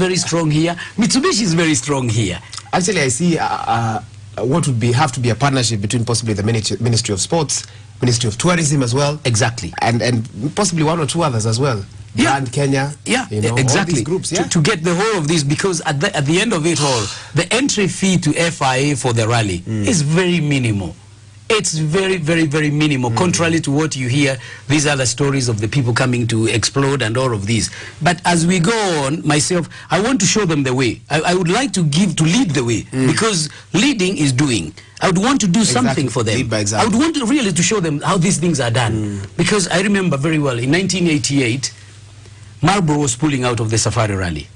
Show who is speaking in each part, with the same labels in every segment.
Speaker 1: very strong here. Mitsubishi is very strong here.
Speaker 2: Actually, I see what would have to be a partnership between possibly the Ministry of Sports, Ministry of Tourism as well.
Speaker 1: Exactly.
Speaker 2: And possibly one or two others as well.
Speaker 1: Yeah.
Speaker 2: And Kenya.
Speaker 1: Yeah,
Speaker 2: you know,
Speaker 1: exactly.
Speaker 2: All these groups, yeah.
Speaker 1: To get the whole of this, because at the end of it all, the entry fee to FIA for the rally is very minimal. It's very, very, very minimal, contrary to what you hear. These are the stories of the people coming to explode and all of these. But as we go on, myself, I want to show them the way. I would like to lead the way, because leading is doing. I would want to do something for them. I would want to really to show them how these things are done. Because I remember very well, in 1988, Marlboro was pulling out of the Safari Rally.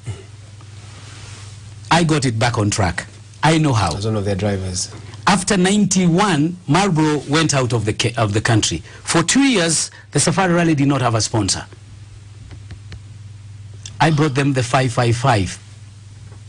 Speaker 1: I got it back on track. I know how.
Speaker 2: As one of their drivers.
Speaker 1: After 91, Marlboro went out of the country. For 2 years, the Safari Rally did not have a sponsor. I brought them the 555.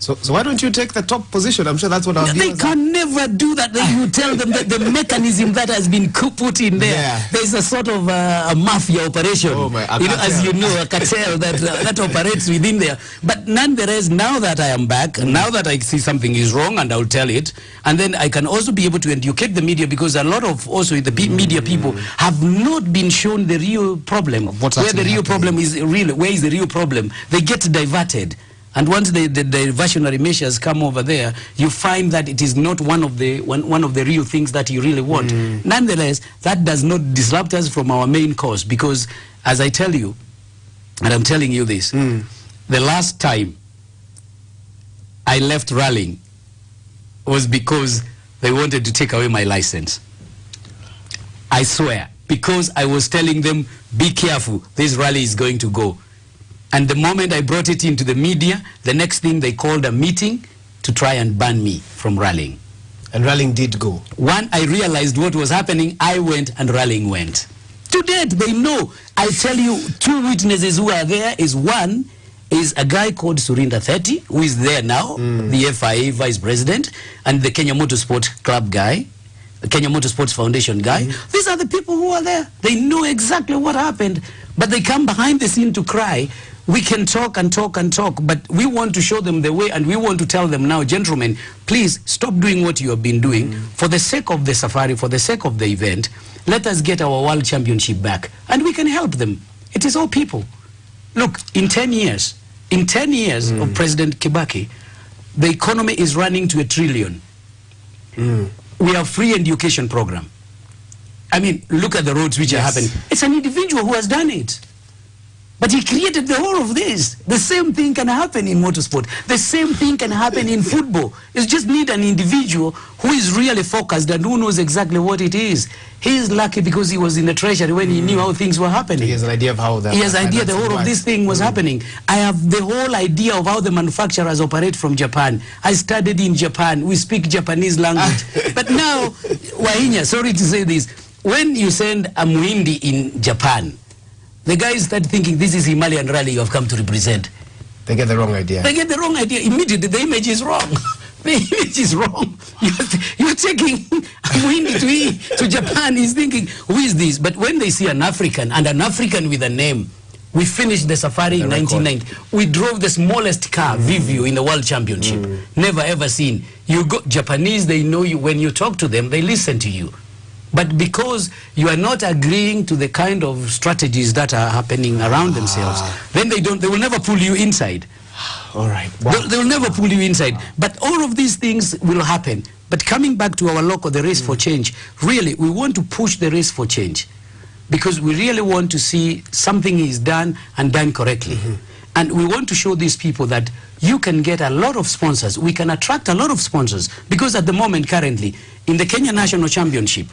Speaker 2: So why don't you take the top position? I'm sure that's what our
Speaker 1: They can never do that. You tell them that the mechanism that has been put in there, there's a sort of a mafia operation.
Speaker 2: Oh my,
Speaker 1: as you know, a cartel that operates within there. But nonetheless, now that I am back, now that I see something is wrong, and I'll tell it, and then I can also be able to educate the media, because a lot of also the media people have not been shown the real problem. Where the real problem is real, where is the real problem? They get diverted. And once the diversionary measures come over there, you find that it is not one of the real things that you really want. Nonetheless, that does not disrupt us from our main course, because, as I tell you, and I'm telling you this, the last time I left rallying was because they wanted to take away my license. I swear, because I was telling them, be careful, this rally is going to go. And the moment I brought it into the media, the next thing they called a meeting to try and ban me from rallying.
Speaker 2: And rallying did go.
Speaker 1: When I realized what was happening, I went and rallying went. To date, they know. I tell you, two witnesses who are there is one is a guy called Surinda 30, who is there now, the FIA vice president, and the Kenya Motorsport Club guy, the Kenya Motorsports Foundation guy. These are the people who are there. They know exactly what happened, but they come behind the scene to cry. We can talk and talk and talk, but we want to show them the way, and we want to tell them now, gentlemen, please stop doing what you have been doing. For the sake of the safari, for the sake of the event, let us get our world championship back, and we can help them. It is all people. Look, in 10 years of President Kibaki, the economy is running to $1 trillion. We have free education program. I mean, look at the roads which are happening. It's an individual who has done it. But he created the whole of this. The same thing can happen in motorsport. The same thing can happen in football. You just need an individual who is really focused and who knows exactly what it is. He is lucky because he was in the treasury when he knew how things were happening.
Speaker 2: He has an idea of how that.
Speaker 1: He has an idea the whole of this thing was happening. I have the whole idea of how the manufacturers operate from Japan. I studied in Japan. We speak Japanese language. But now, Wahinya, sorry to say this, when you send a Muhindi in Japan, the guys start thinking this is Himalayan rally you have come to represent.
Speaker 2: They get the wrong idea.
Speaker 1: They get the wrong idea. Immediately, the image is wrong. The image is wrong. You're taking Muhindi to Japan. He's thinking, who is this? But when they see an African, and an African with a name, we finished the safari in 1990. We drove the smallest car, Vivio, in the World Championship. Never ever seen. You go, Japanese, they know you. When you talk to them, they listen to you. But because you are not agreeing to the kind of strategies that are happening around themselves, then they will never pull you inside.
Speaker 2: All right. Wow.
Speaker 1: They will never pull you inside. But all of these things will happen. But coming back to our local, the race for change, really, we want to push the race for change, because we really want to see something is done and done correctly. And we want to show these people that you can get a lot of sponsors. We can attract a lot of sponsors, because at the moment, currently, in the Kenya National Championship,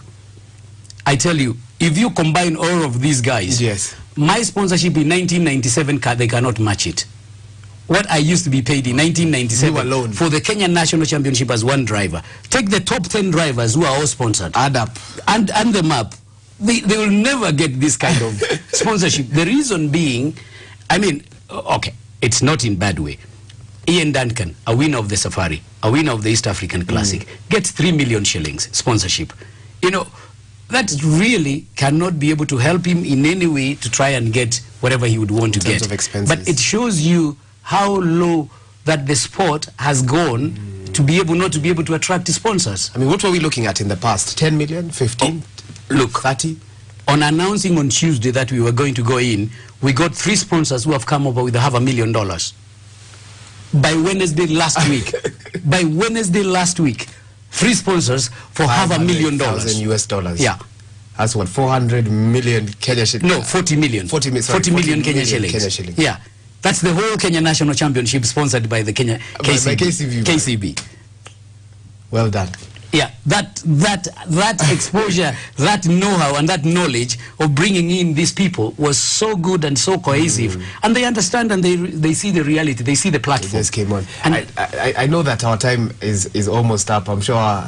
Speaker 1: I tell you, if you combine all of these guys, my sponsorship in 1997, they cannot match it. What I used to be paid in 1997 for the Kenya National Championship as one driver. Take the top 10 drivers who are all sponsored.
Speaker 2: Add up.
Speaker 1: And them up. They will never get this kind of sponsorship. The reason being, I mean, okay, it's not in bad way. Ian Duncan, a winner of the Safari, a winner of the East African Classic, gets 3 million shillings sponsorship. You know, that really cannot be able to help him in any way to try and get whatever he would want to get.
Speaker 2: Of expenses.
Speaker 1: But it shows you how low that the sport has gone to be able not to be able to attract sponsors.
Speaker 2: I mean, what were we looking at in the past? 10 million, 15,
Speaker 1: look,
Speaker 2: 30?
Speaker 1: On announcing on Tuesday that we were going to go in, we got 3 sponsors who have come over with $500,000. By Wednesday last week, by Wednesday last week, 3 sponsors for $500,000
Speaker 2: US dollars.
Speaker 1: Yeah.
Speaker 2: That's what, 400 million Kenya shillings?
Speaker 1: No, 40 million. 40 million Kenya shillings. Yeah. That's the whole Kenya National Championship sponsored by the Kenya
Speaker 2: KCB. By
Speaker 1: KCB.
Speaker 2: Well done.
Speaker 1: Yeah, that exposure, that know-how and that knowledge of bringing in these people was so good and so cohesive, and they understand and they see the reality, they see the platform.
Speaker 2: It just came on. And I know that our time is almost up, I'm sure,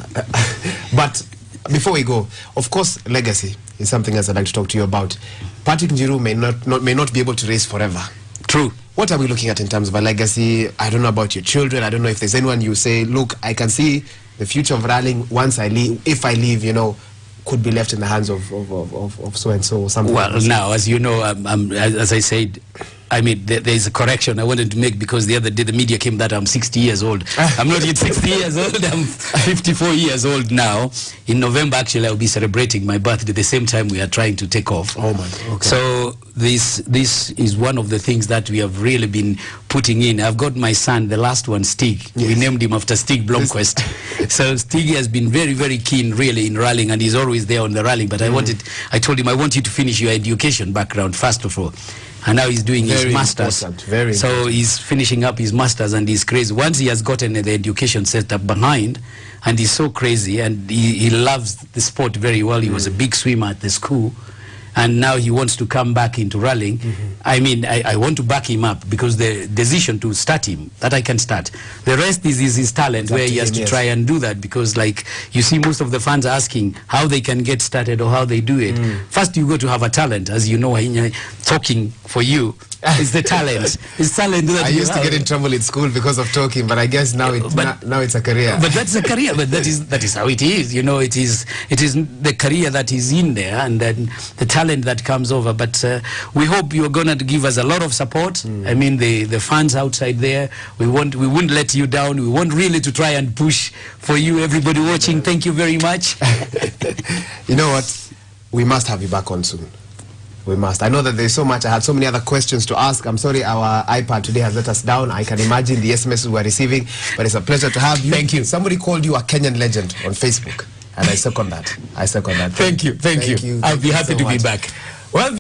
Speaker 2: but before we go, of course, legacy is something else I'd like to talk to you about. Patrick Njiru may not be able to race forever.
Speaker 1: True.
Speaker 2: What are we looking at in terms of a legacy? I don't know about your children. I don't know if there's anyone you say, look, I can see the future of rallying once I leave, if I leave, you know, could be left in the hands of so and so or something.
Speaker 1: Well, now, as you know, as I said, I mean, there's a correction I wanted to make, because the other day the media came that I'm 60 years old. I'm not yet 60 years old. I'm 54 years old now. In November, actually, I'll be celebrating my birthday the same time we are trying to take off.
Speaker 2: Oh my God. Okay.
Speaker 1: So this is one of the things that we have really been putting in. I've got my son, the last one, Stig. Yes. We named him after Stig Blomqvist. So Stig has been very, very keen really in rallying, and he's always there on the rallying. But I told him, I want you to finish your education background first of all. And now he's doing his masters. So he's finishing up his masters, and he's crazy. Once he has gotten the education set up behind, and he's so crazy, and he loves the sport very well. He was a big swimmer at the school, and now he wants to come back into rallying. I mean, I want to back him up, because the decision to start him, that I can start. The rest is his talent, where he has to try and do that, because like you see, most of the fans are asking how they can get started or how they do it. First, you got to have a talent, as you know, talking for you. It's the talent. It's talent that
Speaker 2: I used to get in trouble in school because of talking, but I guess now it's a career.
Speaker 1: But that's a career. But that is how it is. You know, it is the career that is in there, and then the talent that comes over. But we hope you're gonna give us a lot of support. I mean, the fans outside there. We won't let you down. We want really to try and push for you, everybody watching. Thank you very much.
Speaker 2: You know what? We must have you back on soon. We must. I know that there's so much. I had so many other questions to ask. I'm sorry our iPad today has let us down. I can imagine the SMSs we're receiving, but it's a pleasure to have you.
Speaker 1: Thank you.
Speaker 2: Somebody called you a Kenyan legend on Facebook, and I second that.
Speaker 1: Thank you. Thank you. I'll be happy to be back. Well.